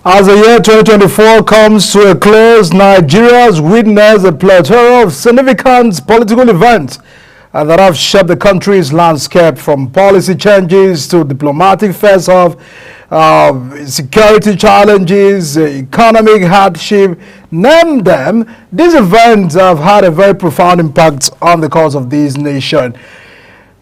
As the year 2024 comes to a close, Nigeria has witnessed a plethora of significant political events that have shaped the country's landscape, from policy changes to diplomatic face-off, security challenges, economic hardship. Name them. These events have had a very profound impact on the cause of this nation.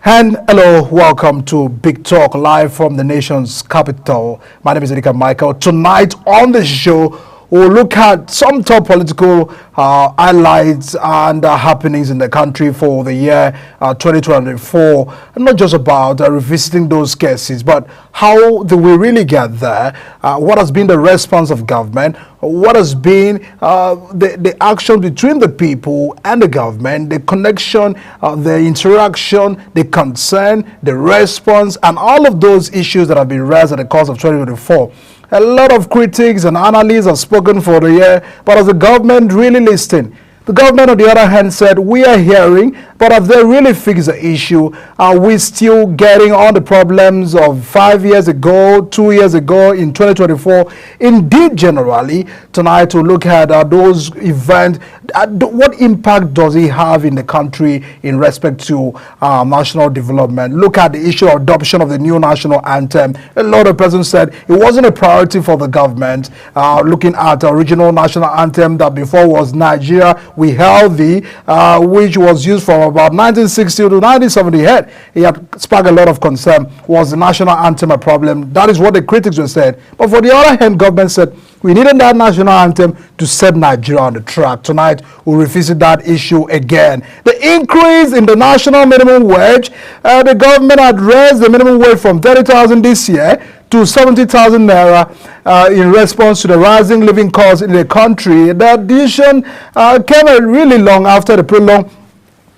And hello, welcome to Big Talk, live from the nation's capital. My name is Erika Michael. Tonight on the show, we'll look at some top political highlights and happenings in the country for the year 2024. And not just about revisiting those cases, but how do we really get there? What has been the response of government? What has been the action between the people and the government, the connection, the interaction, the concern, the response, and all of those issues that have been raised in the course of 2024. A lot of critics and analysts have spoken for the year, but has the government really listened? The government, on the other hand, said, we are hearing, but have they really fixed the issue? Are we still getting on the problems of 5 years ago, 2 years ago, in 2024? Indeed, generally, tonight we'll look at those events. What impact does it have in the country in respect to national development? Look at the issue of adoption of the new national anthem. A lot of persons said it wasn't a priority for the government. Looking at the original national anthem that before was Nigeria We Held Thee, which was used from about 1960 to 1978. It had sparked a lot of concern. Was the national anthem a problem? That is what the critics were saying. But for the other hand, government said we needed that national anthem to set Nigeria on the track. Tonight, we'll revisit that issue again. The increase in the national minimum wage, the government had raised the minimum wage from 30,000 this year to 70,000 naira in response to the rising living costs in the country. The decision came really long after the prolonged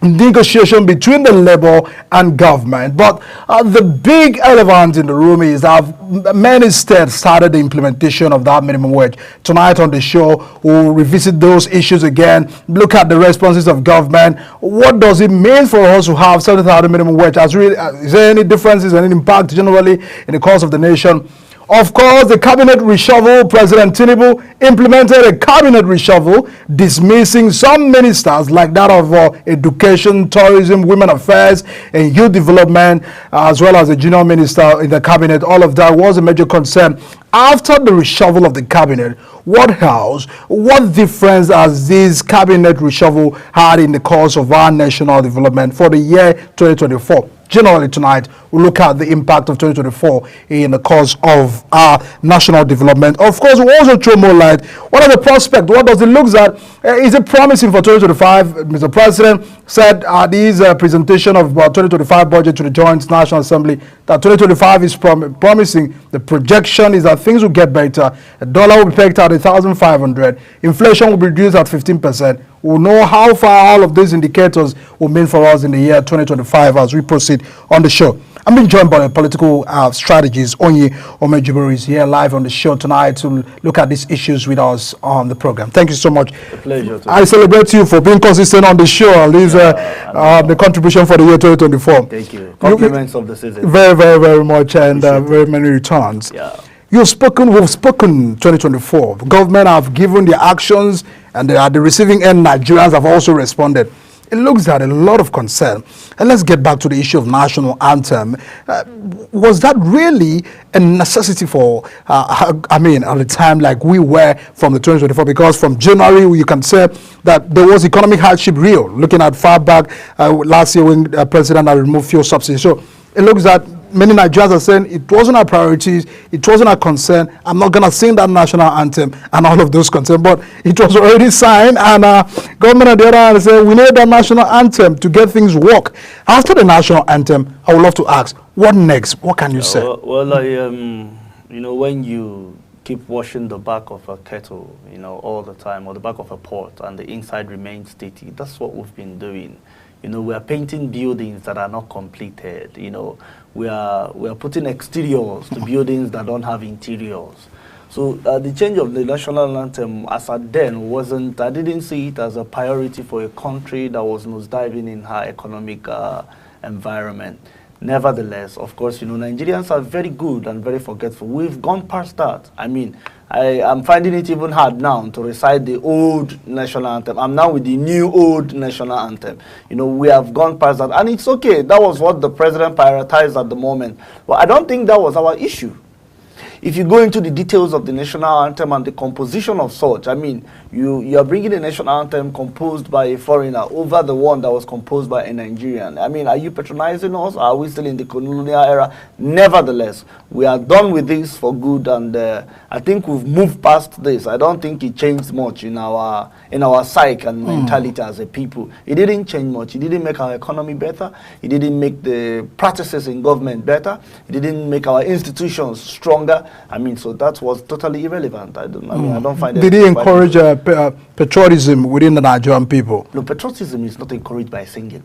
negotiation between the labor and government. But the big elephant in the room is that many states started the implementation of that minimum wage. Tonight on the show, we'll revisit those issues again, look at the responses of government. What does it mean for us to have 70,000 minimum wage? Is there any differences and any impact generally in the course of the nation? Of course, the cabinet reshuffle. President Tinubu implemented a cabinet reshuffle, dismissing some ministers like that of education, tourism, women affairs, and youth development, as well as the junior minister in the cabinet. All of that was a major concern. After the reshuffle of the cabinet, what else? What difference has this cabinet reshuffle had in the course of our national development for the year 2024? Generally, tonight, we'll look at the impact of 2024 in the course of our national development. Of course, we'll also throw more light. What are the prospects? What does it look at? Is it promising for 2025? Mr. President said at his presentation of 2025 budget to the Joint National Assembly that 2025 is promising. The projection is that things will get better. The dollar will be pegged at 1,500. Inflation will be reduced at 15%. We'll know how far all of these indicators will mean for us in the year 2025 as we proceed on the show. I'm being joined by political strategist Onye Omejiburu is here live on the show tonight to look at these issues with us on the program. Thank you so much. A pleasure. I celebrate you for being consistent on the show. At least the contribution for the year 2024. Thank you. Compliments of the season. Very, very, very much, and very many returns. Yeah. We've spoken 2024. Government have given their actions, and at the receiving end, Nigerians have also responded. It looks at a lot of concern. And let's get back to the issue of national anthem. Was that really a necessity for, at the time like we were from the 2024? Because from January, you can say that there was economic hardship real. Looking at far back last year when the president had removed fuel subsidies. So it looks at many Nigerians are saying it wasn't our priorities, it wasn't our concern. I'm not going to sing that national anthem and all of those concerns, but it was already signed, and government on the other hand said we need that national anthem to get things work. After the national anthem, I would love to ask, what next? What can you say? When you keep washing the back of a kettle, all the time, or the back of a pot, and the inside remains dirty, that's what we've been doing. We are painting buildings that are not completed. We are putting exteriors to buildings that don't have interiors. So the change of the national anthem as at then I didn't see it as a priority for a country that was nosediving in her economic environment. Nevertheless, of course, Nigerians are very good and very forgetful. We've gone past that. I mean, I'm finding it even hard now to recite the old national anthem. I'm now with the new old national anthem. We have gone past that. And it's okay. That was what the president prioritized at the moment. But I don't think that was our issue. If you go into the details of the national anthem and the composition of such, I mean, you are bringing a national anthem composed by a foreigner over the one that was composed by a Nigerian. I mean, are you patronizing us? Are we still in the colonial era? Nevertheless, we are done with this for good, and I think we've moved past this. I don't think it changed much in our psyche and mentality as a people. It didn't change much. It didn't make our economy better. It didn't make the practices in government better. It didn't make our institutions stronger. I mean, so that was totally irrelevant. I don't find it. Did he encourage patriotism within the Nigerian people? No, patriotism is not encouraged by singing.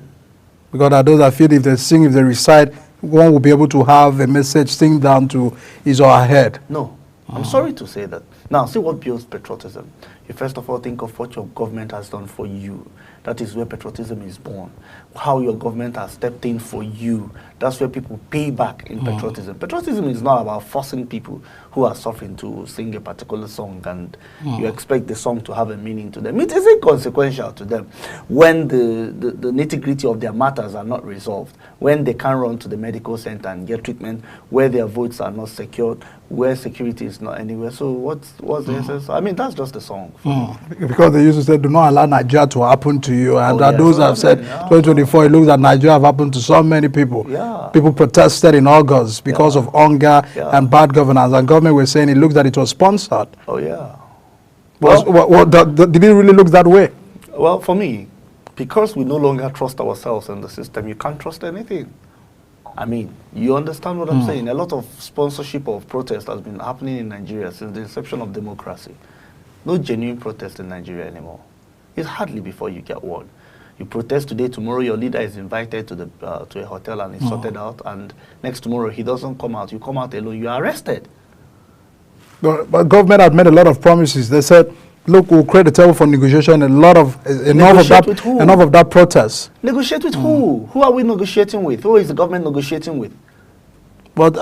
Because there are those that feel if they sing, if they recite, one will be able to have a message sing down to his or her head. No, I'm sorry to say that. Now, see what builds patriotism. You first of all think of what your government has done for you. That is where patriotism is born. How your government has stepped in for you. That's where people pay back in patriotism. Patriotism is not about forcing people who are suffering to sing a particular song and you expect the song to have a meaning to them. It is inconsequential to them when the nitty-gritty of their matters are not resolved, when they can't run to the medical center and get treatment, where their votes are not secured, where security is not anywhere. So what's the essence? I mean, that's just the song. Because they used to say, do not allow Nigeria to happen to you. And those have said, 2024, it looks that Nigeria have happened to so many people. Yeah. People protested in August because of hunger and bad governance. And government was saying it looks that it was sponsored. Oh, yeah. Did it really look that way? Well, for me, because we no longer trust ourselves in the system, you can't trust anything. I mean, you understand what I'm saying? A lot of sponsorship of protest has been happening in Nigeria since the inception of democracy. No genuine protest in Nigeria anymore. It's hardly before you get one. You protest today, tomorrow your leader is invited to a hotel and is sorted out, and next tomorrow he doesn't come out. You come out alone, you are arrested. But government had made a lot of promises. They said, look, we'll create a table for negotiation, enough of that protest. Negotiate with who? Who are we negotiating with? Who is the government negotiating with? But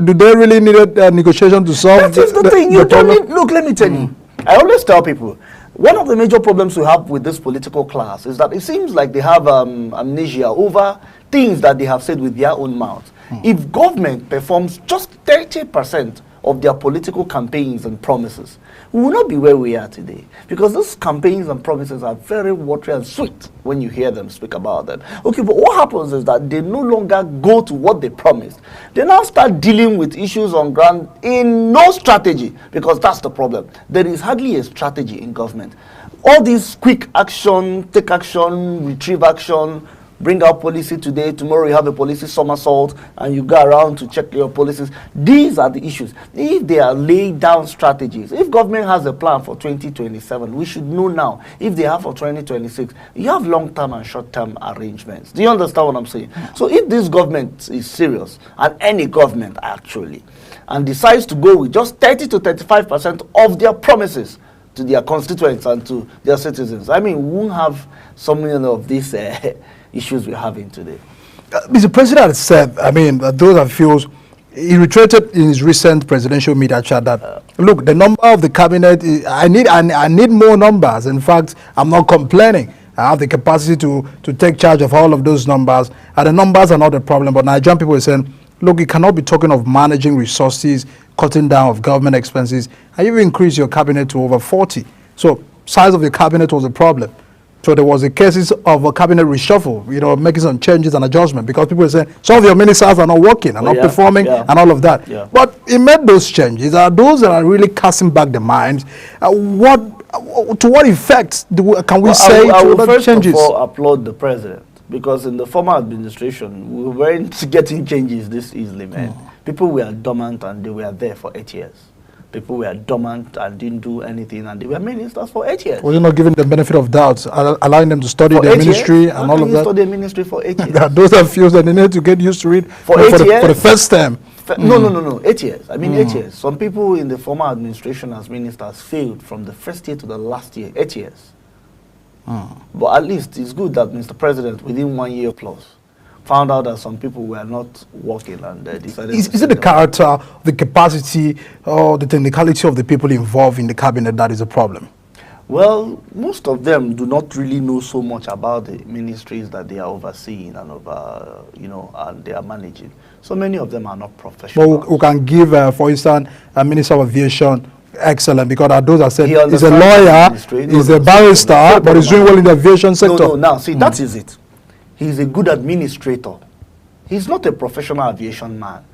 do they really need a negotiation to solve That is the thing. You don't need, look, let me tell you. I always tell people, one of the major problems we have with this political class is that it seems like they have amnesia over things that they have said with their own mouths. If government performs just 30% of their political campaigns and promises, we will not be where we are today. Because those campaigns and promises are very watery and sweet when you hear them speak about them. Okay, but what happens is that they no longer go to what they promised. They now start dealing with issues on ground in no strategy, because that's the problem. There is hardly a strategy in government. All these quick action, take action, retrieve action, bring out policy today, tomorrow you have a policy somersault, and you go around to check your policies. These are the issues. If they are laid down strategies, if government has a plan for 2027, we should know now. If they have for 2026, you have long-term and short-term arrangements. Do you understand what I'm saying? So if this government is serious, and any government actually, and decides to go with just 30 to 35% of their promises to their constituents and to their citizens, I mean, we won't have so many of these issues we're having today. Mr. President said, I mean, those that feels, he reiterated in his recent presidential media chat that, look, the number of the cabinet, I need more numbers. In fact, I'm not complaining. I have the capacity to take charge of all of those numbers. And the numbers are not the problem, but Nigerian people are saying, look, you cannot be talking of managing resources, cutting down of government expenses, and you increase your cabinet to over 40. So size of the cabinet was a problem. So there was a cases of a cabinet reshuffle, making some changes and adjustment, because people were saying some of your ministers are not working and not performing and all of that. Yeah. But he made those changes. Are those that are really casting back the minds? To what effect can we say I will to first changes? Of all applaud the president, because in the former administration, we weren't getting changes this easily, man. People were dormant and they were there for 8 years. People were dormant and didn't do anything, and they were ministers for 8 years. Were you not giving them benefit of doubt, allowing them to study their ministry and all of that? Study a ministry for 8 years. Those that feel that they need to get used to it for 8 years? For the first time. No, 8 years. I mean 8 years. Some people in the former administration as ministers failed from the first year to the last year, 8 years. But at least it's good that Mr. President, within 1 year plus, found out that some people were not working and decided Is it the character, the capacity, or the technicality of the people involved in the cabinet that is a problem? Well, most of them do not really know so much about the ministries that they are overseeing and and they are managing. So many of them are not professional. But we can give, for instance, a Minister of Aviation, excellent, because those are said He he's a lawyer, he's a barrister, but he's doing well in the aviation sector. No, now, see, that is it. He's a good administrator. He's not a professional aviation man.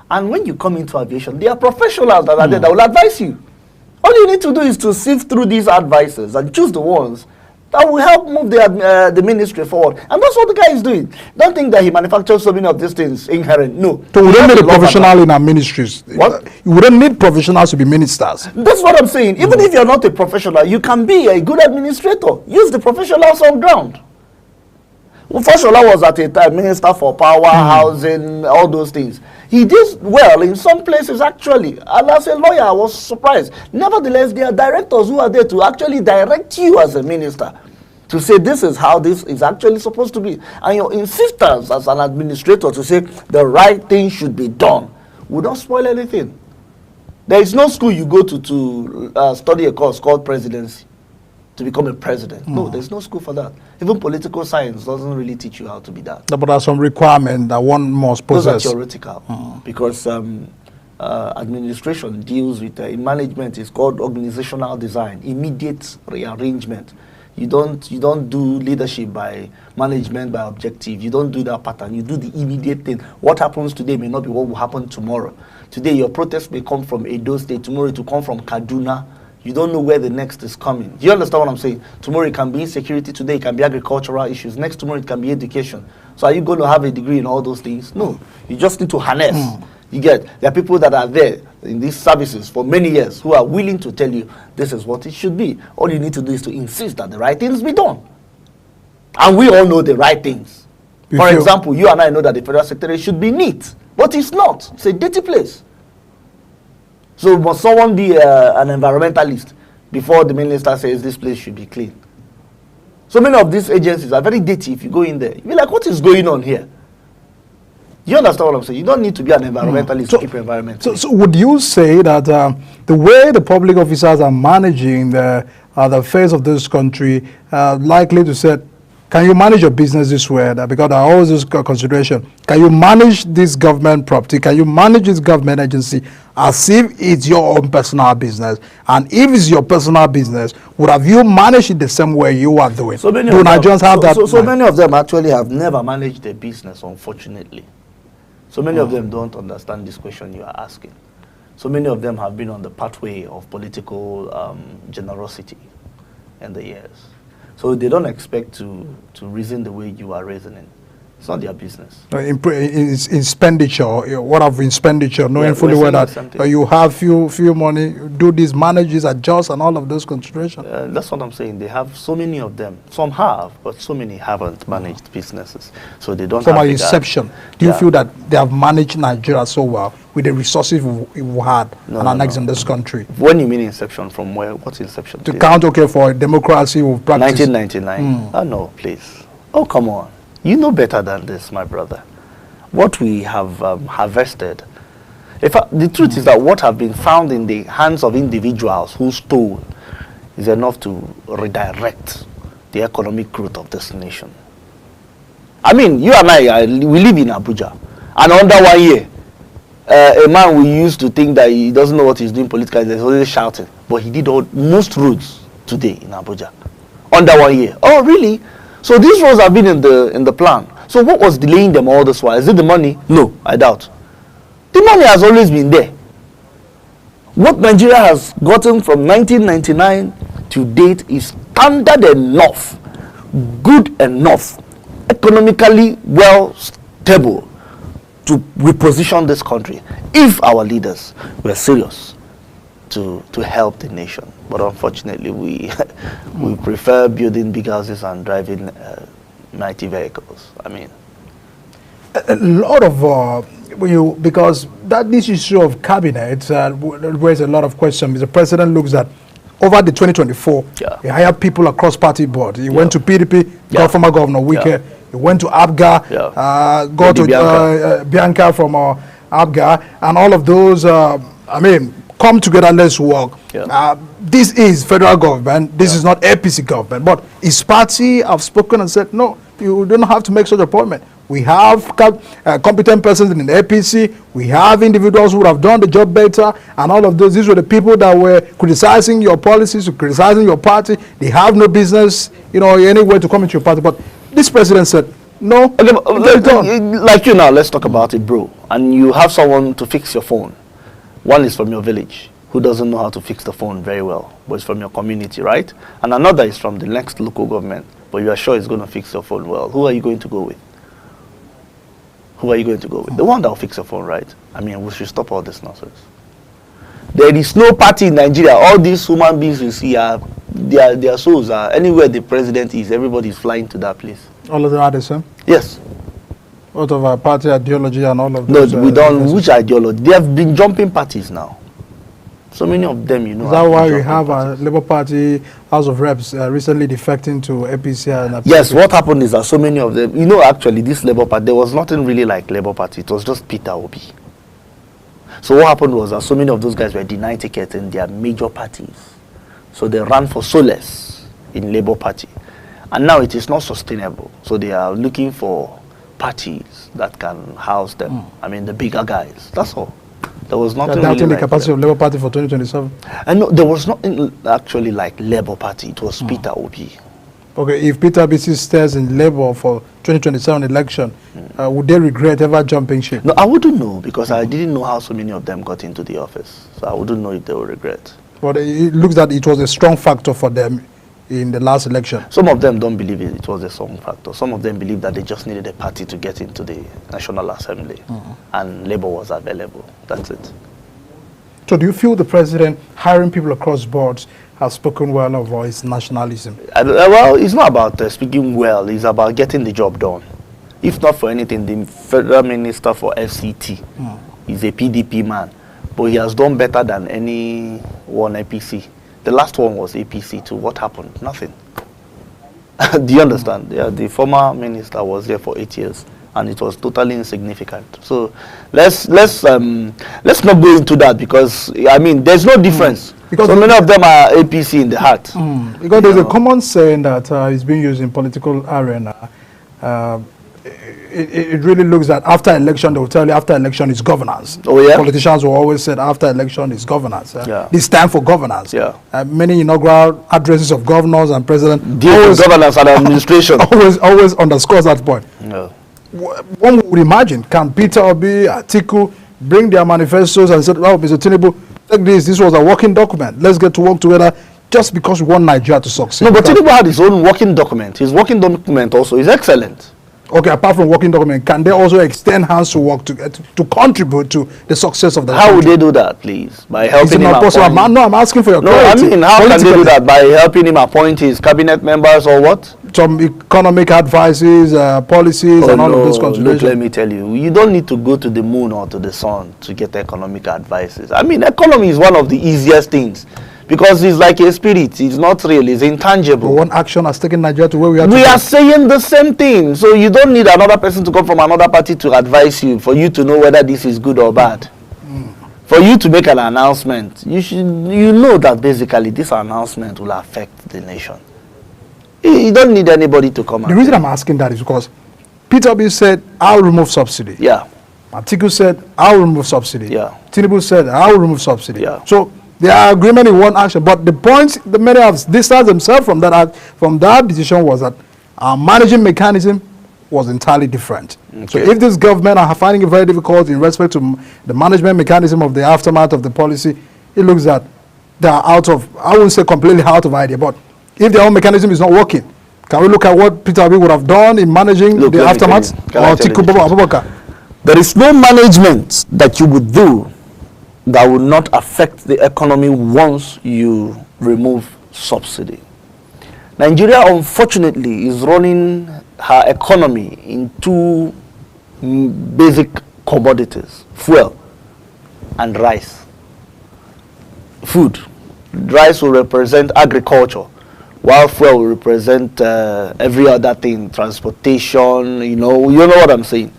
And when you come into aviation, there are professionals that are there that will advise you. All you need to do is to sift through these advices and choose the ones that will help move the ministry forward. And that's what the guy is doing. Don't think that he manufactures so many of these things inherent. No. So we don't need a professional in our ministries. What? You wouldn't need professionals to be ministers. That's what I'm saying. Even if you're not a professional, you can be a good administrator. Use the professionals on ground. Well, Fashola was at a time Minister for Power, Housing, all those things. He did well in some places actually, and as a lawyer I was surprised. Nevertheless, there are directors who are there to actually direct you as a minister to say this is how this is actually supposed to be. And your insistence as an administrator to say the right thing should be done would not spoil anything. There is no school you go to study a course called presidency to become a president. No, there's no school for that. Even political science doesn't really teach you how to be that. But there are some requirements that one must possess. Those are theoretical. Because administration deals with, in management, it's called organizational design, immediate rearrangement. You don't do leadership by management, by objective. You don't do that pattern. You do the immediate thing. What happens today may not be what will happen tomorrow. Today, your protest may come from Edo State. Tomorrow, it will come from Kaduna. You don't know where the next is coming. Do you understand what I'm saying? Tomorrow it can be insecurity. Today it can be agricultural issues. Next tomorrow it can be education. So are you going to have a degree in all those things? No. You just need to harness. You get, there are people that are there in these services for many years who are willing to tell you this is what it should be. All you need to do is to insist that the right things be done. And we all know the right things. For example, you and I know that the Federal Secretary should be neat. But it's not. It's a dirty place. So must someone be an environmentalist before the minister says this place should be clean? So many of these agencies are very dirty. If you go in there, you'll be like, what is going on here? You understand what I'm saying? You don't need to be an environmentalist to keep your environment clean. So would you say that the way the public officers are managing the affairs of this country likely to say, can you manage your business this way? Because there are always this consideration. Can you manage this government property? Can you manage this government agency as if it's your own personal business? And if it's your personal business, would have you managed it the same way you are doing? So many Do Nigerians have that? So many of them actually have never managed their business, unfortunately. So many of them don't understand this question you are asking. So many of them have been on the pathway of political generosity in the years. So they don't expect to reason the way you are reasoning. It's not their business. In expenditure, what of expenditure, knowing fully well that you have few money, do these, manages, adjust, and all of those considerations. That's what I'm saying. They have so many of them. Some have, but so many haven't managed businesses. So they don't From have an inception, do you feel that they have managed Nigeria so well with the resources we had in this country? When you mean inception, from where? What's inception? To count, okay, for democracy we've practiced. 1999. Oh, no, please. Oh, come on. You know better than this, my brother. What we have harvested. The truth is that what have been found in the hands of individuals who stole is enough to redirect the economic growth of this nation. I mean, you and I, we live in Abuja. And under 1 year, a man we used to think that he doesn't know what he's doing politically, he's always shouting. But he did most roads today in Abuja. Under 1 year. Oh, really? So these roads have been in the plan. So what was delaying them all this while? Is it the money? No, I doubt. The money has always been there. What Nigeria has gotten from 1999 to date is standard enough, good enough, economically well stable to reposition this country if our leaders were serious to help the nation. But unfortunately, we prefer building big houses and driving mighty vehicles. I mean, a lot of because this issue of cabinet raises a lot of questions. The president looks at over the 2024. He hired people across party board. He went to PDP, former Governor Wike. He went to ABGA, got Lady to Bianca from ABGA, and all of those, come together, let's work. This is federal government, this is not APC government, but his party have spoken and said, no, you don't have to make such appointment. We have competent persons in the APC, we have individuals who would have done the job better, and all of those. These were the people that were criticizing your policies, criticizing your party. They have no business, anywhere to come into your party. But this president said, no, like you now, let's talk about it, bro. And you have someone to fix your phone. One is from your village, who doesn't know how to fix the phone very well, but it's from your community, right? And another is from the next local government, but you are sure it's going to fix your phone well. Who are you going to go with? Who are you going to go with? The one that will fix your phone, right? We should stop all this nonsense. There is no party in Nigeria. All these human beings you see, their souls are, anywhere the president is, everybody is flying to that place. All of them are the same? Yes. Out of our party ideology and all of those? No, we don't. Which ideology? They have been jumping parties now. So many of them, Is that why we have a Labour Party House of Reps recently defecting to APC? And yes, what happened is that so many of them, actually this Labour Party, there was nothing really like Labour Party. It was just Peter Obi. So what happened was that so many of those guys were denied tickets in their major parties. So they ran for solace in Labour Party. And now it is not sustainable. So they are looking for parties that can house them. The bigger guys. That's all. There was nothing really the capacity of Labour Party for 2027? And no, there was nothing actually like Labour Party. It was Peter Obi. Okay, if Peter Obi stays in Labour for 2027 election, would they regret ever jumping ship? No, I wouldn't know, because I didn't know how so many of them got into the office. So I wouldn't know if they would regret. But it looks that it was a strong factor for them in the last election. Some of them don't believe it was a strong factor. Some of them believe that they just needed a party to get into the National Assembly, and Labour was available. That's it. So do you feel the president hiring people across boards has spoken well of his nationalism? Well, it's not about speaking well. It's about getting the job done. If not for anything, the federal minister for FCT is a PDP man, but he has done better than any one APC. The last one was APC too. What happened? Nothing. Do you understand? Yeah, the former minister was there for 8 years, and it was totally insignificant. So let's not go into that, because there's no difference. Because so many of them are APC in the heart. Because there's a common saying that is being used in political arena. It really looks that after election, they will tell you after election is governance. Oh, yeah? Politicians will always say after election is governance. It's time for governance. Yeah. Many inaugural addresses of governors and presidents. Governance and administration. always underscores that point. Yeah. One would imagine, can Peter Obi, Atiku bring their manifestos and say, well, Mr. Tinubu, take this was a working document. Let's get to work together, just because we want Nigeria to succeed. No, but Tinubu had his own working document. His working document also is excellent. Okay, apart from working document, can they also extend hands to work to contribute to the success of the country? How would they do that, please? By helping him appoint? No, I'm asking for your clarity. How can they do that? By helping him appoint his cabinet members or what? Some economic advices, policies, and all of those considerations. Look, let me tell you, you don't need to go to the moon or to the sun to get economic advices. Economy is one of the easiest things, because it's like a spirit. It's not real. It's intangible. But one action has taken Nigeria to where we are. We are saying the same thing. So you don't need another person to come from another party to advise you, for you to know whether this is good or bad. For you to make an announcement, you know that basically this announcement will affect the nation. You don't need anybody to come. The reason I'm asking that is because Peter Obi said, I'll remove subsidy. Yeah. Atiku said, I'll remove subsidy. Yeah. Tinubu said, I'll remove subsidy. Yeah. So there are agreement in one action, but the point the many have distanced themselves from that decision was that our managing mechanism was entirely different. Okay. So if this government are finding it very difficult in respect to the management mechanism of the aftermath of the policy, it looks that they are out of, I wouldn't say completely out of idea, but if their own mechanism is not working, can we look at what Peter Obi would have done in managing the aftermath? Or Atiku Abubakar? There is no management that you would do that will not affect the economy once you remove subsidy. Nigeria, unfortunately, is running her economy in two basic commodities: fuel and rice. Food. Rice will represent agriculture, while fuel will represent every other thing, transportation, you know what I'm saying.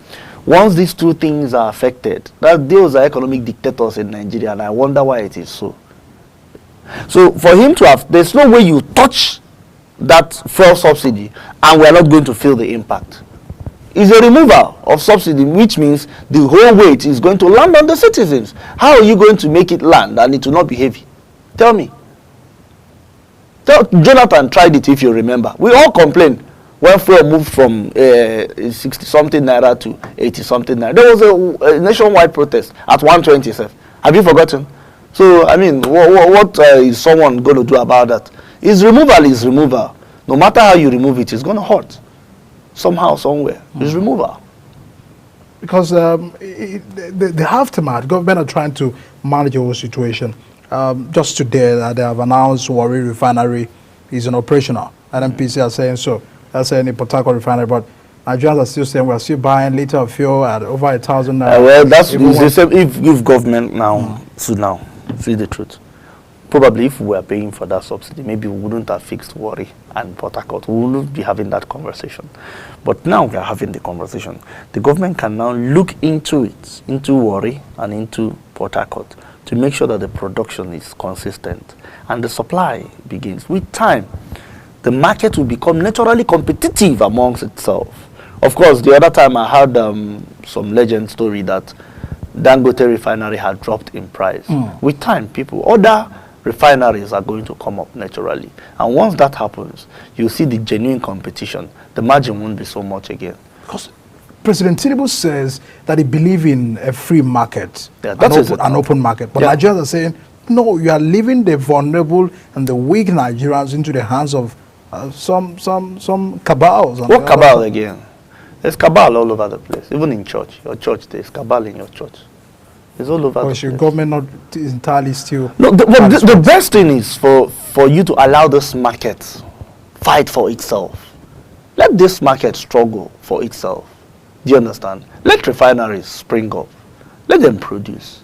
Once these two things are affected, those are economic dictators in Nigeria, and I wonder why it is so. So for him to have, there's no way you touch that fuel subsidy and we're not going to feel the impact. It's a removal of subsidy, which means the whole weight is going to land on the citizens. How are you going to make it land and it will not be heavy? Tell me. Jonathan tried it, if you remember. We all complained when fuel moved from 60-something naira to 80-something naira. There was a nationwide protest at 127. Have you forgotten? So, I mean, what is someone going to do about that? Is removal. No matter how you remove it, it's going to hurt. Somehow, somewhere. It's removal. Because the aftermath, government are trying to manage the whole situation. Just today, they have announced Warri Refinery is operational. NNPC are saying so. They're saying the Port Harcourt Refinery, but Nigerians are still saying we're still buying liter of fuel at over 1,000 naira. Well, that's the same. If government now, see the truth. Probably if we were paying for that subsidy, maybe we wouldn't have fixed Warri and Port Harcourt. We wouldn't be having that conversation. But now we are having the conversation. The government can now look into it, into Warri and into Port Harcourt, to make sure that the production is consistent and the supply begins. With time, the market will become naturally competitive amongst itself. Of course, the other time I heard some legend story that Dangote refinery had dropped in price. With time, other refineries are going to come up naturally. And once that happens, you'll see the genuine competition. The margin won't be so much again. Because President Tinubu says that he believes in a free market, Yeah, an open market. But Nigerians are saying, no, you are leaving the vulnerable and the weak Nigerians into the hands of some cabals. What cabal again? There's cabal all over the place. Even in church. Your church, there's cabal in your church. It's all over the place. Your government not entirely still... No, the best thing is for you to allow this market fight for itself. Let this market struggle for itself. Do you understand? Let refineries spring up. Let them produce.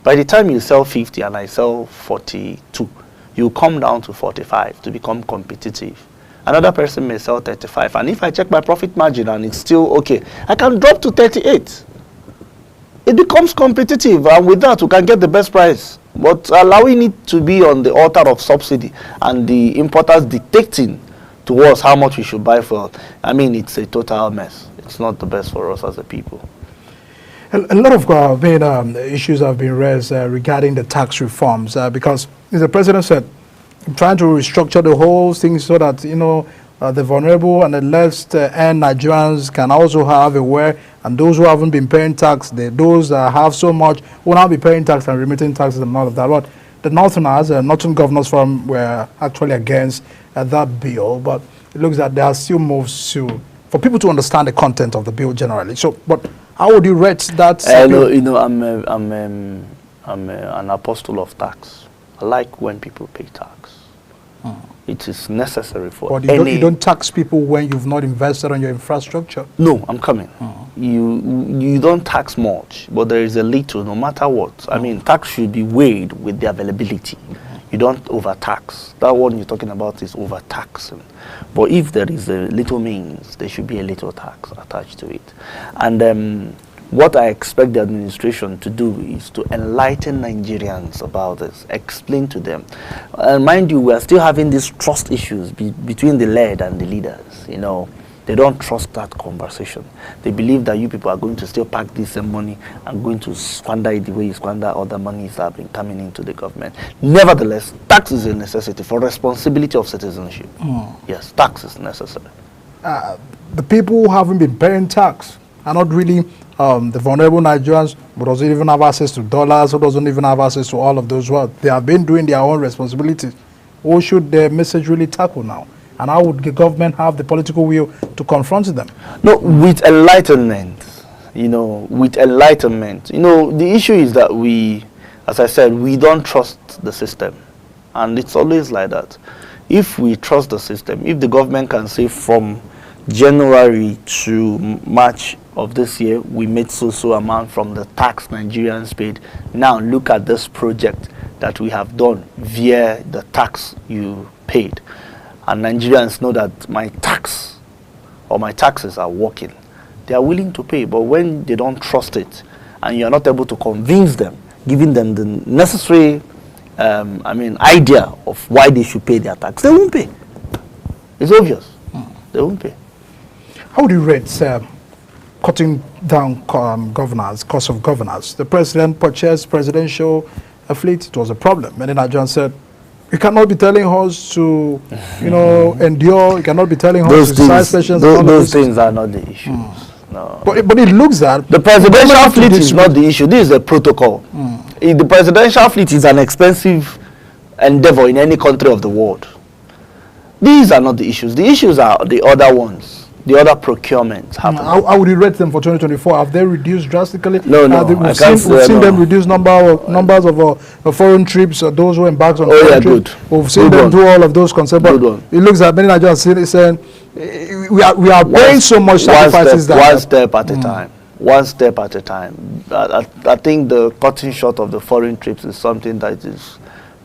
By the time you sell 50 and I sell 42, you come down to 45 to become competitive. Another person may sell 35, and if I check my profit margin and it's still okay, I can drop to 38. It becomes competitive, and with that, we can get the best price. But allowing it to be on the altar of subsidy and the importers dictating to us how much we should buy for, I mean, it's a total mess. It's not the best for us as a people. A lot of issues have been raised regarding the tax reforms because, as the president said, trying to restructure the whole thing so that, the vulnerable and the less earned Nigerians can also have a way, and those who haven't been paying tax, those that have so much will now be paying tax and remitting taxes and all of that. But the Northerners, Northern Governors Forum were actually against that bill, but it looks like there are still moves for people to understand the content of the bill generally. So, but how would you rate that? I'm an apostle of tax. I like when people pay tax. It is necessary for you don't tax people when you've not invested on your infrastructure. No, I'm coming. You don't tax much, but there is a little, no matter what. I mean, tax should be weighed with the availability. You don't overtax. That one you're talking about is overtaxing. But if there is a little means, there should be a little tax attached to it. And what I expect the administration to do is to enlighten Nigerians about this, explain to them. And mind you, we are still having these trust issues between the led and the leaders. They don't trust that conversation. They believe that you people are going to still pack this money and going to squander it the way you squander other monies that have been coming into the government. Nevertheless, tax is a necessity for responsibility of citizenship. Yes, tax is necessary. The people who haven't been paying tax are not really the vulnerable Nigerians who doesn't even have access to dollars, who doesn't even have access to all of those work. They have been doing their own responsibilities. Who should the message really tackle now? And how would the government have the political will to confront them? No, with enlightenment, with enlightenment. The issue is that as I said, we don't trust the system. And it's always like that. If we trust the system, if the government can say from January to March of this year, we made so amount from the tax Nigerians paid. Now look at this project that we have done via the tax you paid. and Nigerians know that my tax or my taxes are working, they are willing to pay. But when they don't trust it, and you're not able to convince them, giving them the necessary idea of why they should pay their tax, they won't pay. It's obvious. They won't pay. How would you rate cutting down governors, cost of governors? The president purchased presidential fleet. It was a problem. Many Nigerians said, you cannot be telling us to, endure. You cannot be telling us to exercise patience. Those things are not the issues. No. But it looks that the presidential fleet is not the issue. This is a protocol. The presidential fleet is an expensive endeavor in any country of the world. These are not the issues. The issues are the other ones, the other procurements happening. How would you rate them for 2024? Have they reduced drastically? No. We've seen them reduce numbers of foreign trips, those who embark on foreign trips. We've seen them do all of those concepts. But it looks like many Nigerians saying we are paying so much sacrifices. One step at a time. One step at a time. I think the cutting short of the foreign trips is something that is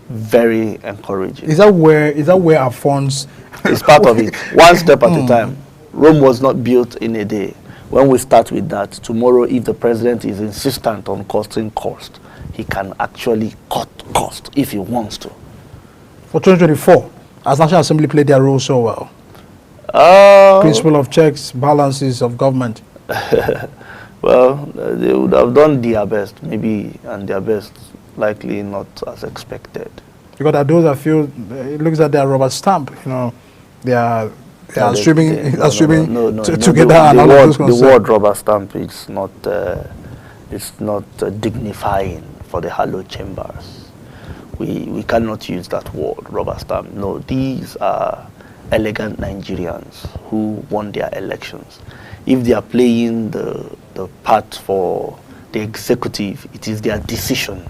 very encouraging. Is that where our funds? It's part of it. One step at a time. Rome was not built in a day. When we start with that, tomorrow, if the president is insistent on cutting cost, he can actually cut cost if he wants to. For 2024, has National Assembly played their role so well? Principle of checks, balances of government. Well, they would have done their best, maybe, and their best likely not as expected. Because at those I feel it looks like they are rubber stamp. They are swimming together. The word rubber stamp is not dignifying for the hallowed chambers. We cannot use that word rubber stamp. No, these are elegant Nigerians who won their elections. If they are playing the part for the executive, it is their decision.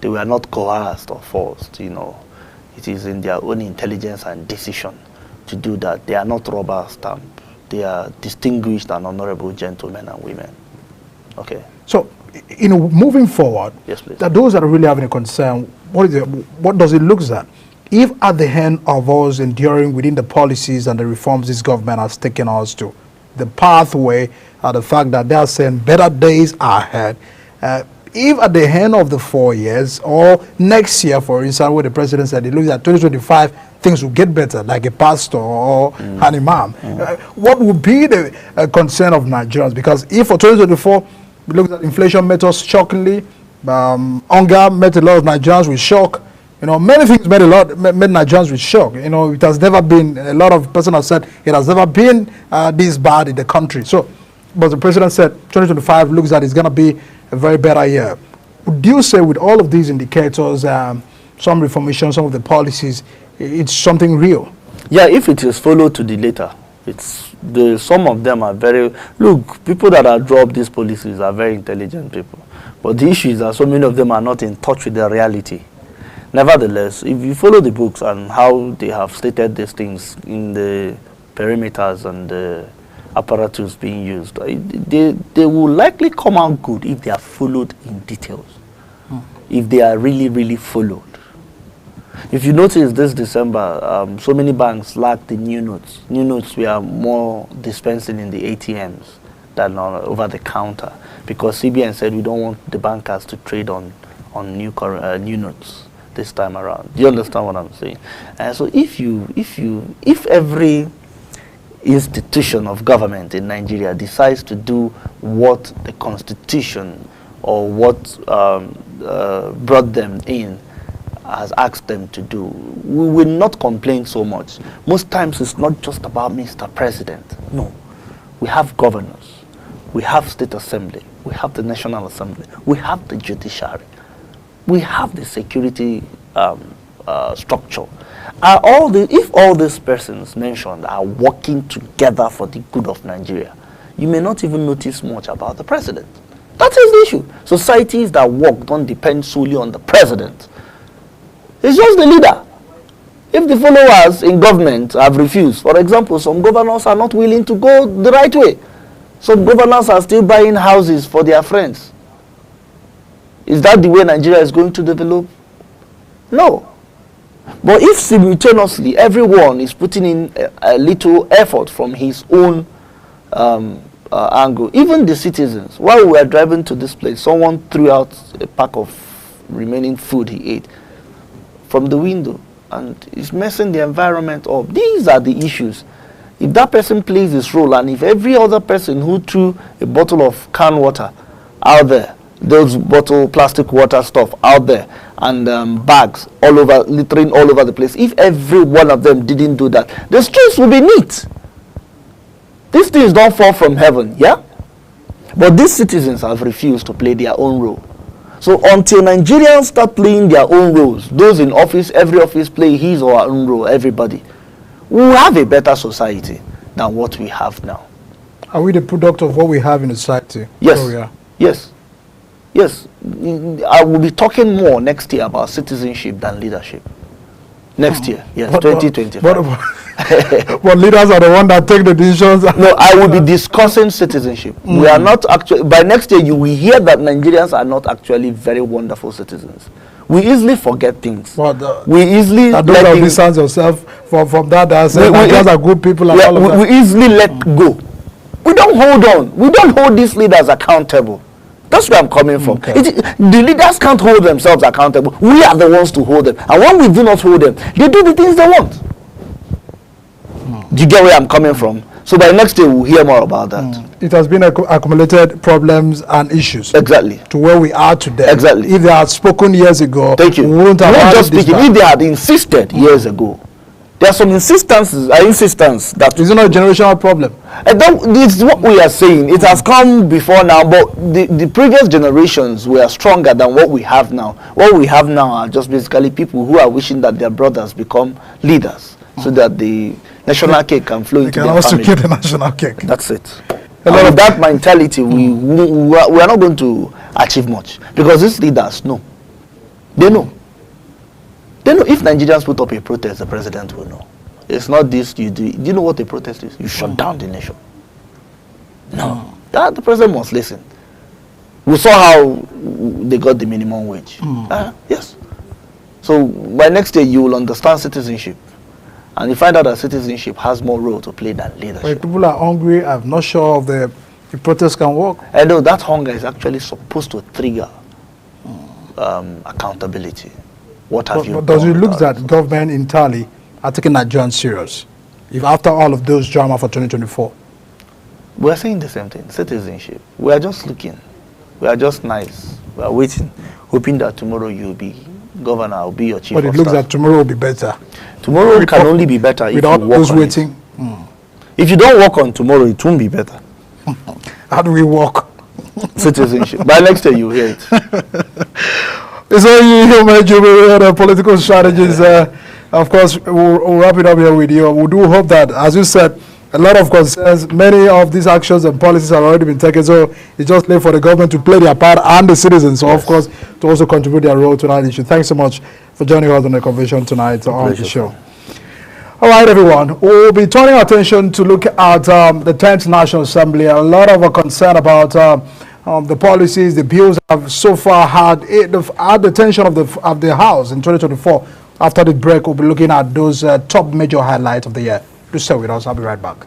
They were not coerced or forced, It is in their own intelligence and decision to do that. They are not rubber stamp. They are distinguished and honorable gentlemen and women. Okay. So, moving forward, yes, please. That those that are really having a concern, what does it look like? If at the end of us enduring within the policies and the reforms this government has taken us to, the pathway, the fact that they are saying better days are ahead, if at the end of the 4 years or next year, for instance, where the president said it looks at 2025, things will get better, like a pastor or an imam, what would be the concern of Nigerians? Because if for 2024, we look at inflation met us shockingly, hunger met a lot of Nigerians with shock. Many things made Nigerians with shock. It has never been, a lot of persons have said, it has never been this bad in the country. So, but the president said 2025 looks like it's going to be a very better year. Would you say with all of these indicators, some reformation, some of the policies, it's something real? Yeah, if it is followed to the letter, some of them are very, people that have dropped these policies are very intelligent people. But the issue is that so many of them are not in touch with the reality. Nevertheless, if you follow the books and how they have stated these things in the perimeters and the apparatus being used, they will likely come out good if they are followed in details. If they are really, really followed. If you notice this December, so many banks lacked the new notes. New notes were more dispensing in the ATMs than over the counter, because CBN said we don't want the bankers to trade on new notes this time around. Do you understand what I'm saying? So if every institution of government in Nigeria decides to do what the Constitution or what brought them in has asked them to do, we will not complain so much. Most times it's not just about Mr. President. No. We have governors. We have state assembly. We have the National Assembly. We have the judiciary. We have the security structure. If all these persons mentioned are working together for the good of Nigeria, you may not even notice much about the president. That is the issue. Societies that work don't depend solely on the president. It's just the leader. If the followers in government have refused, for example, some governors are not willing to go the right way. Some governors are still buying houses for their friends. Is that the way Nigeria is going to develop? No. But if simultaneously everyone is putting in a little effort from his own angle, even the citizens, while we were driving to this place, someone threw out a pack of remaining food he ate from the window, and it's messing the environment up. These are the issues. If that person plays his role, and if every other person who threw a bottle of canned water out there, those bottle plastic water stuff out there, and bags all over, littering all over the place, if every one of them didn't do that, the streets will be neat. These things don't fall from heaven, yeah? But these citizens have refused to play their own role. So until Nigerians start playing their own roles, those in office, every office play his or her own role, everybody, we will have a better society than what we have now. Are we the product of what we have in the society? Yes. Oh, yeah. Yes. Yes. I will be talking more next year about citizenship than leadership. Next year, yes, 2025. But leaders are the ones that take the decisions. No, I will be discussing citizenship. We are not actually, by next year you will hear that Nigerians are not actually very wonderful citizens. We easily forget things. We easily don't distance yourself from that. Nigerians are good people and all of that. We easily let go. We don't hold on. We don't hold these leaders accountable. That's where I'm coming from. Okay. The leaders can't hold themselves accountable. We are the ones to hold them. And when we do not hold them, they do the things they want. Do you get where I'm coming from? So by next year, we'll hear more about that. It has been accumulated problems and issues. Exactly. To where we are today. Exactly. If they had spoken years ago, thank you. We wouldn't have not just speaking. If they had insisted years ago, there are some insistence that is not a generational problem. This is what we are saying. It has come before now, but the previous generations were stronger than what we have now. What we have now are just basically people who are wishing that their brothers become leaders, so that the national cake can flow into their family. They can also get the national cake. That's it. And with that mentality, we are not going to achieve much, because these leaders know. They know. They know if Nigerians put up a protest, the president will know. It's not this you do. Do you know what a protest is? You shut down the nation. No. The president must listen. We saw how they got the minimum wage. Yes. So by next year, you will understand citizenship. And you find out that citizenship has more role to play than leadership. When people are hungry, I'm not sure if the protest can work. I know that hunger is actually supposed to trigger accountability. What have you done? Does it look that government entirely are taking Nigerians serious? If after all of those drama for 2024? We are saying the same thing, citizenship. We are just looking. We are just nice. We are waiting, hoping that tomorrow you'll be governor, I'll be your chief of staff. But it looks that tomorrow will be better. Tomorrow can only be better if you work those on waiting. it. If you don't work on tomorrow, it won't be better. How do we work? Citizenship. By next year, you hear it. It's all you, my political strategies. Of course, we'll wrap it up here with you. We do hope that, as you said, a lot of concerns, many of these actions and policies have already been taken. So it's just left for the government to play their part and the citizens, so of course, to also contribute their role to that issue. Thanks so much for joining us on the convention tonight on the show. All right, everyone. We'll be turning our attention to look at the 10th National Assembly. A lot of concern about the policies, the bills have so far had the attention of the House in 2024. After the break, we'll be looking at those top major highlights of the year. Do stay with us. I'll be right back.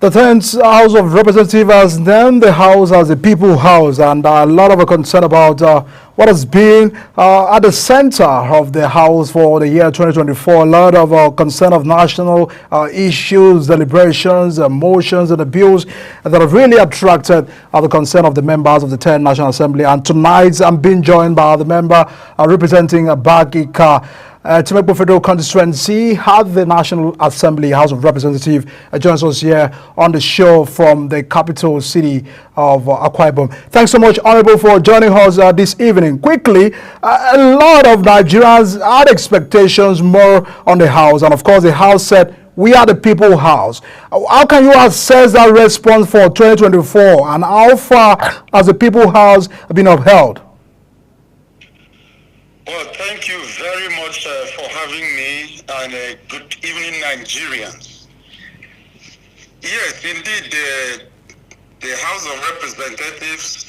The 10th House of Representatives has named the House as the People House, and a lot of concern about what has been at the center of the House for the year 2024. A lot of concern of national issues, deliberations, motions, and the bills that have really attracted the concern of the members of the 10th National Assembly. And tonight, I'm being joined by the member representing Bagika. Temekpo Federal Constituency had the National Assembly House of Representatives joins us here on the show from the capital city of Akwa Ibom. Thanks so much, Honorable, for joining us this evening. Quickly, a lot of Nigerians had expectations more on the House, and of course the House said, "We are the People House." How can you assess that response for 2024, and how far has the People House been upheld? Well, thank you very much for having me, and good evening, Nigerians. Yes, indeed, the House of Representatives,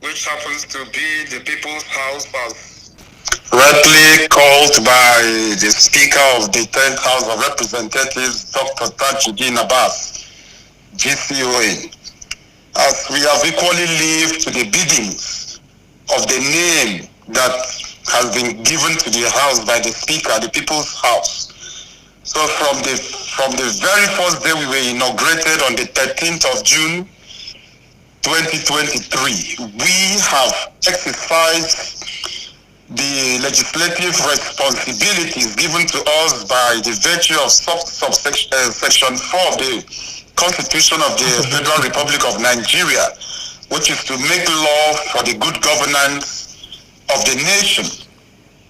which happens to be the People's House, was rightly called by the Speaker of the 10th House of Representatives, Dr. Tajuddin Abbas, GCON, as we have equally lived to the biddings of the name that has been given to the House by the Speaker, the People's House. So from the very first day we were inaugurated on the 13th of June 2023, we have exercised the legislative responsibilities given to us by the virtue of Section 4 of the Constitution of the Federal Republic of Nigeria, which is to make law for the good governance of the nation.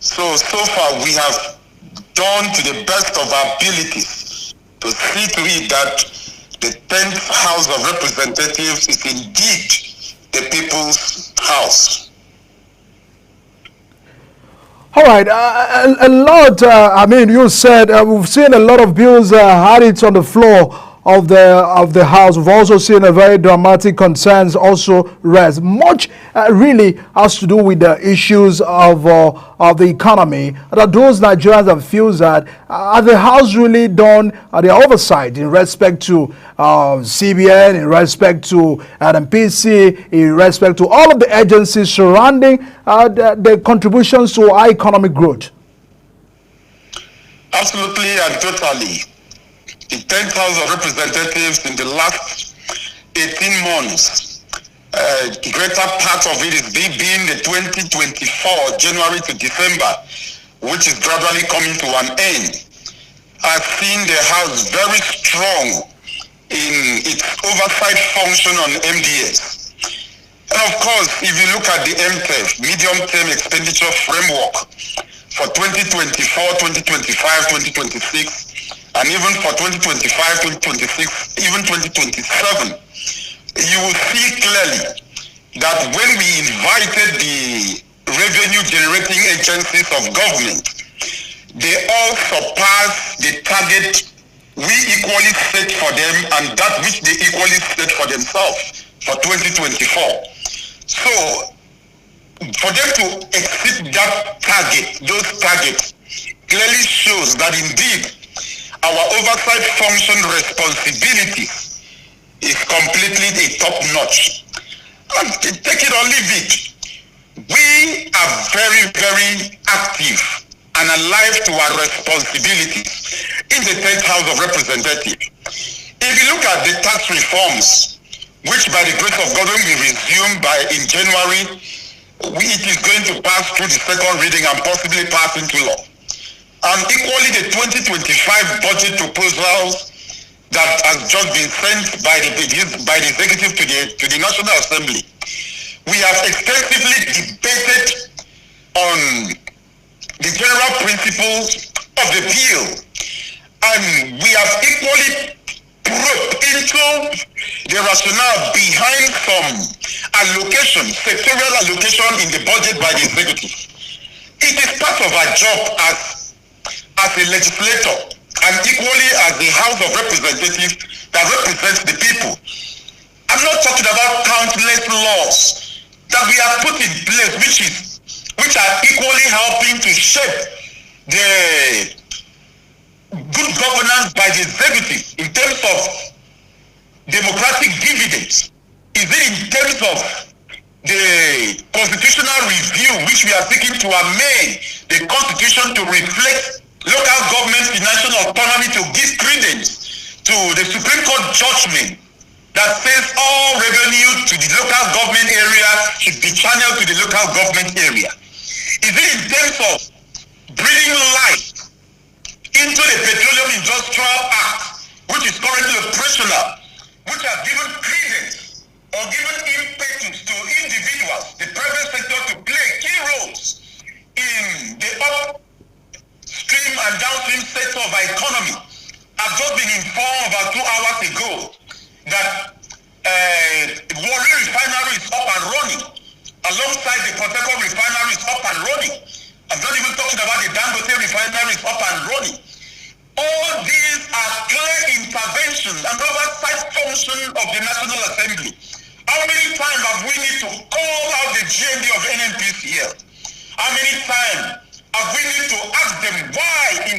So far we have done to the best of our abilities to see to it that the 10th House of Representatives is indeed the People's House. All right, a lot, I mean, you said we've seen a lot of bills had it on the floor of the House. We've also seen a very dramatic concerns also raised. Much really has to do with the issues of the economy. That those Nigerians have feels that the House really done the oversight in respect to CBN, in respect to NPC, in respect to all of the agencies surrounding the contributions to our economic growth. Absolutely and totally. The 10th House of Representatives in the last 18 months, the greater part of it is being the 2024 January to December, which is gradually coming to an end. I've seen the House very strong in its oversight function on MDS. And of course, if you look at the MTEF, Medium-Term Expenditure Framework, for 2024, 2025, 2026, and even for 2025, 2026, even 2027, you will see clearly that when we invited the revenue generating agencies of government, they all surpassed the target we equally set for them and that which they equally set for themselves for 2024. So, for them to exceed that target, those targets, clearly shows that indeed our oversight function responsibility is completely a top-notch. And take it or leave it, we are very, very active and alive to our responsibilities in the 10th House of Representatives. If you look at the tax reforms, which by the grace of God will be resumed in January, it is going to pass through the second reading and possibly pass into law. And equally the 2025 budget proposals that has just been sent by the executive to the National Assembly. We have extensively debated on the general principles of the bill, and we have equally probed into the rationale behind some allocation, sectorial allocation in the budget by the executive. It is part of our job as a legislator and equally as the House of Representatives that represents the people. I'm not talking about countless laws that we have put in place, which are equally helping to shape the good governance by the executive in terms of democratic dividends? Is it in terms of the constitutional review, which we are seeking to amend the constitution to reflect local government financial autonomy, to give credence to the Supreme Court judgment that says all revenue to the local government area should be channeled to the local government area? Is it in terms of breathing life into the Petroleum Industrial Act, which is currently operational, which has given credence or given impetus to individuals, the private sector, to play key roles in the upstream and downstream sector of our economy? I've just been informed about 2 hours ago that Warri Refinery is up and running, alongside the Port Harcourt Refinery is up and running. I'm not even talking about the Dangote Refinery is up and running. All these are clear interventions and oversight function of the National Assembly. How many times have we need to call out the GND of NNPCL? How many times have we need to ask them why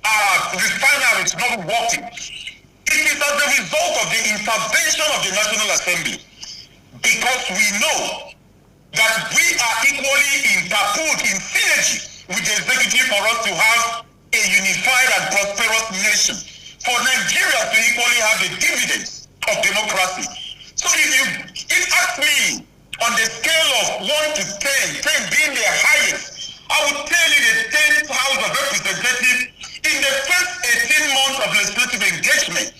our refinery is not working? It is as a result of the intervention of the National Assembly, because we know that we are equally interpoled in synergy with the executive for us to have a unified and prosperous nation, for Nigeria to equally have the dividends of democracy. So if you ask me on the scale of 1 to 10, 10 being the highest, I would tell you the 10th House of Representatives in the first 18 months of legislative engagement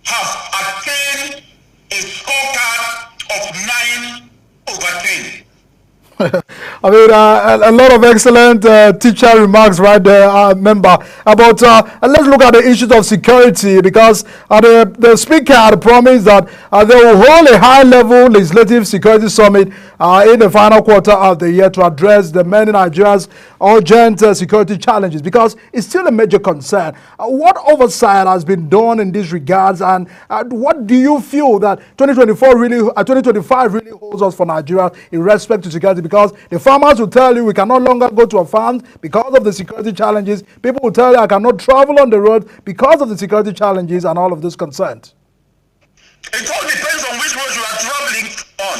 have attained a scorecard of 9 over 10. I mean, a lot of excellent teacher remarks right there, member. But let's look at the issues of security, because the speaker had promised that they will hold a high-level legislative security summit in the final quarter of the year to address the many Nigerians' urgent security challenges, because it's still a major concern. What oversight has been done in these regards, and what do you feel that 2025 really holds us for Nigeria in respect to security? Because the farmers will tell you we can no longer go to a farm because of the security challenges. People will tell you I cannot travel on the road because of the security challenges and all of this concerns. It all depends on which road you are traveling on,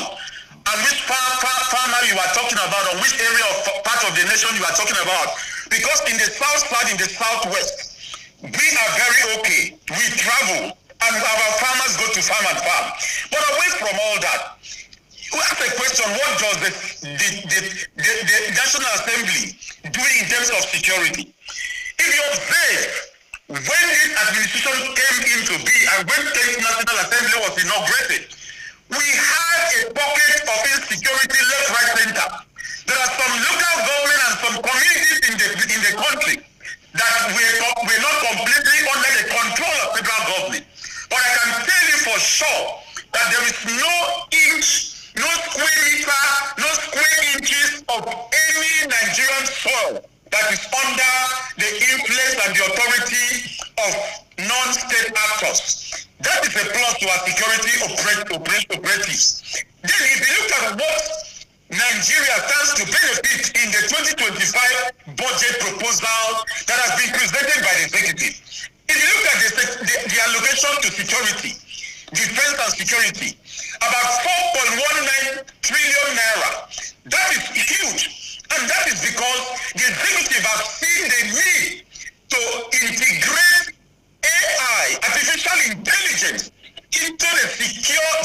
and which farmer you are talking about, or which area of part of the nation you are talking about. Because in the south side, in the southwest, we are very okay. We travel, and our farmers go to farm and farm. But away from all that, you ask a question: what does the National Assembly do in terms of security? If you observe, when this administration came into being and when the National Assembly was inaugurated, we had a pocket of insecurity left, right, center. There are some local government and some communities in the country that we're not completely under the control of federal government. But I can tell you for sure that there is no inch, no square meter, no square inches of any Nigerian soil that is under the influence and the authority of non-state actors. That is a plus to our security operatives. Then if you look at what Nigeria stands to benefit in the 2025 budget proposal that has been presented by the executive, if you look at the allocation to security, defense and security, about 4.19 trillion naira. That is huge. And that is because the executive has seen the need to integrate AI, artificial intelligence, into the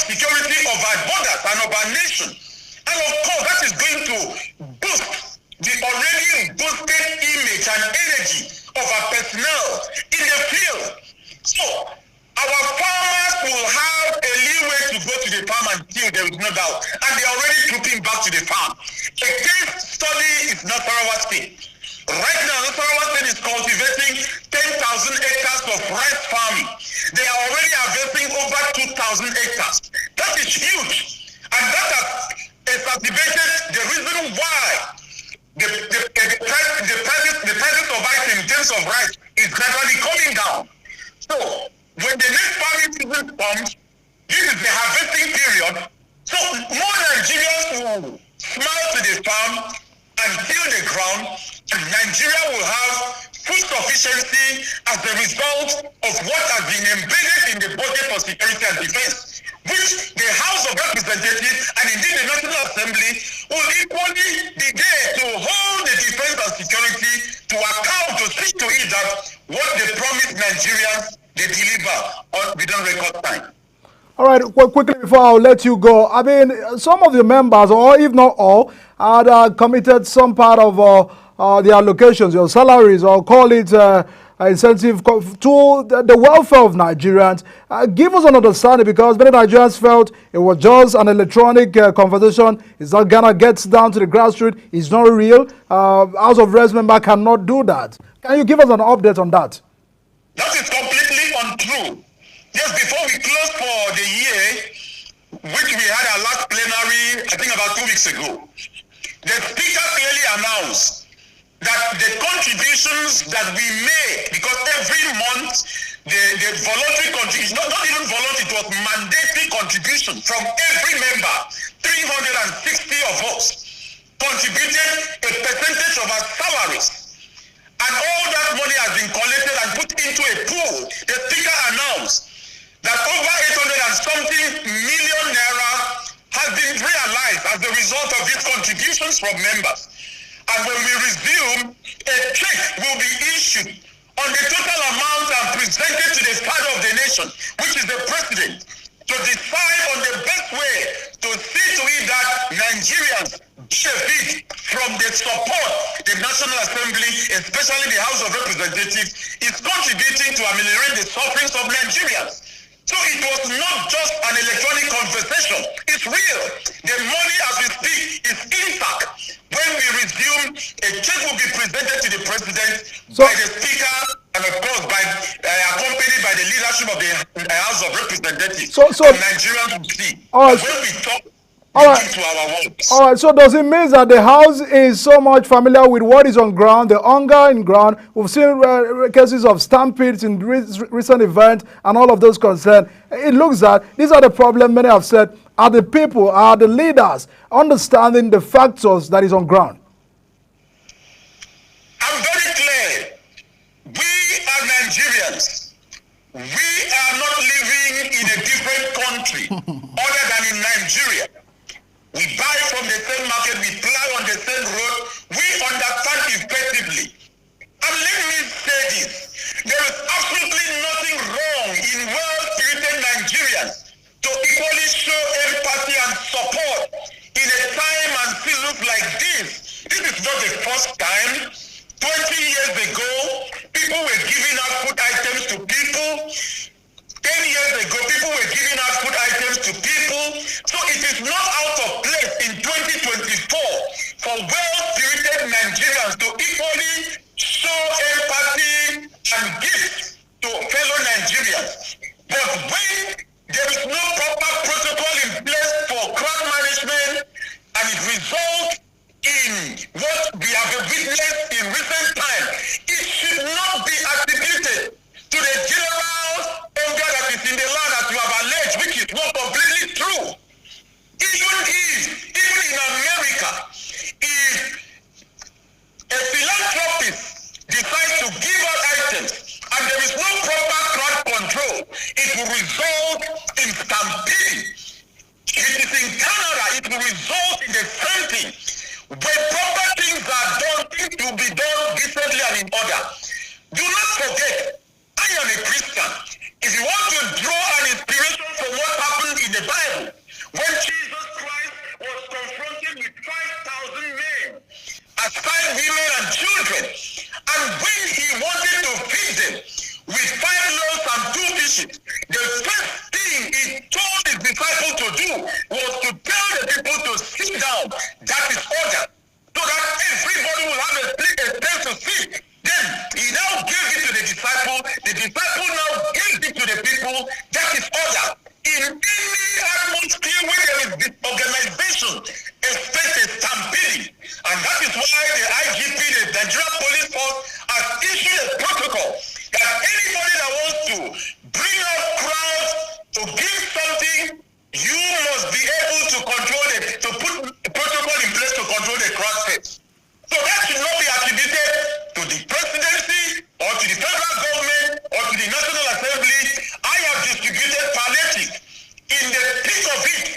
security of our borders and of our nation. And of course, that is going to boost the already boosted image and energy of our personnel in the field. So, our farmers will have a leeway to go to the farm and till, there is no doubt. And they are already trooping back to the farm. A case study is Nasarawa State. Right now, Nasarawa State is cultivating 10,000 acres of rice farming. They are already harvesting over 2,000 acres. That is huge. And that has exacerbated the reason why the prices of rice in terms of rice is gradually coming down. So, when the next farming season comes, this is the harvesting period. So more Nigerians will smile to the farm and till the ground, and Nigeria will have food sufficiency as a result of what has been embedded in the budget for security and defense, which the House of Representatives and indeed the National Assembly will equally be there to hold the defense and security to account, to see to it that what they promised Nigerians, they deliver within record time. All right, quickly before I'll let you go, I mean, some of the members, or if not all, had committed some part of the allocations, your salaries, or call it incentive to the welfare of Nigerians. Give us an understanding, because many Nigerians felt it was just an electronic conversation. It's not gonna get down to the grassroots. It's not real. House of Reps member cannot do that. Can you give us an update on that? That is completely untrue. Just before we closed for the year, which we had our last plenary, I think about 2 weeks ago, the Speaker clearly announced that the contributions that we make, because every month the voluntary contribution, not even voluntary, it was mandatory contribution from every member, 360 of us contributed a percentage of our salaries. And all that money has been collected and put into a pool. The Speaker announced that over 800 and something million naira has been realized as a result of these contributions from members. And when we resume, a check will be issued on the total amount and presented to the father of the nation, which is the president, to decide on the best way to see to it that Nigerians benefit from the support the National Assembly, especially the House of Representatives, is contributing to ameliorate the sufferings of Nigerians. So it was not just an electronic conversation. It's real. The money as we speak is intact. When we resume, a check will be presented to the president by the speaker and of course by accompanied by the leadership of the House of Representatives. So Nigerians will see. When we talk, to our words. All right, so does it mean that the House is so much familiar with what is on ground, the hunger in ground? We've seen cases of stampedes in recent events and all of those concerns. It looks that these are the problems many have said are the people, are the leaders understanding the factors that is on ground. I'm very clear. We are Nigerians. We are not living in a different country other than in Nigeria. We buy from the same market, we plow on the same road, we understand effectively. And let me say this, there is absolutely nothing wrong in well-spirited Nigerians to equally show empathy and support in a time and season like this. This is not the first time. 20 years ago, people were giving out food items to people. 10 years ago, people were giving out food items to people. So it is not out of place in 2024 for well-spirited Nigerians to equally show empathy and give to fellow Nigerians. But when there is no proper protocol in place for crowd management and it results in what we have witnessed in recent times, it should not be attributed to the general hunger that is in the land that you have alleged, which is not completely true. Even in America, if a philanthropist decides to give out items and there is no proper crowd control, it will result in stampede. If it is in Canada, it will result in the same thing. When proper things are done, things will be done decently and in order. Do not forget, I am a Christian. If you want to draw an inspiration from what happened in the Bible, when Jesus Christ was confronted with 5,000 men, aside women and children, and when he wanted to feed them with 5 loaves and 2 fishes, the first thing he told his disciples to do was to tell the people to sit down. That is order. So that everybody will have a place to sit. Then he now gave it to the disciple. The disciple now gave it to the people. That is order. In any atmosphere where there is disorganization, expect a stampede. And that is why the IGP, the Nigerian Police Force, has issued a protocol that anybody that wants to bring out crowds to give something, you must be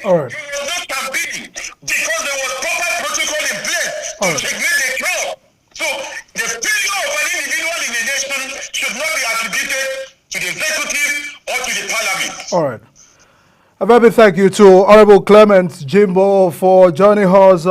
All right. There was no stampede because there was proper protocol in place to checkmate the crowd. So the failure of an individual in the nation should not be attributed to the executive or to the parliament. All right. A very big thank you to Honorable Clement Jimbo for joining us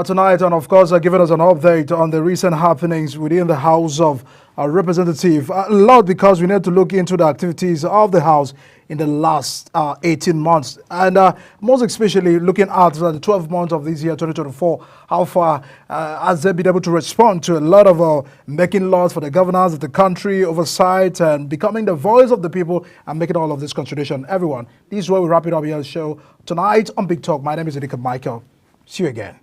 tonight and, of course, giving us an update on the recent happenings within the House of Representatives. A lot because we need to look into the activities of the House in the last 18 months and most especially looking at the 12 months of this year, 2024, how far has they been able to respond to a lot of making laws for the governance of the country, oversight, and becoming the voice of the people and making all of this consideration. Everyone, this is where we wrap it up here on the show tonight on Big Talk. My name is Edika Michael. See you again.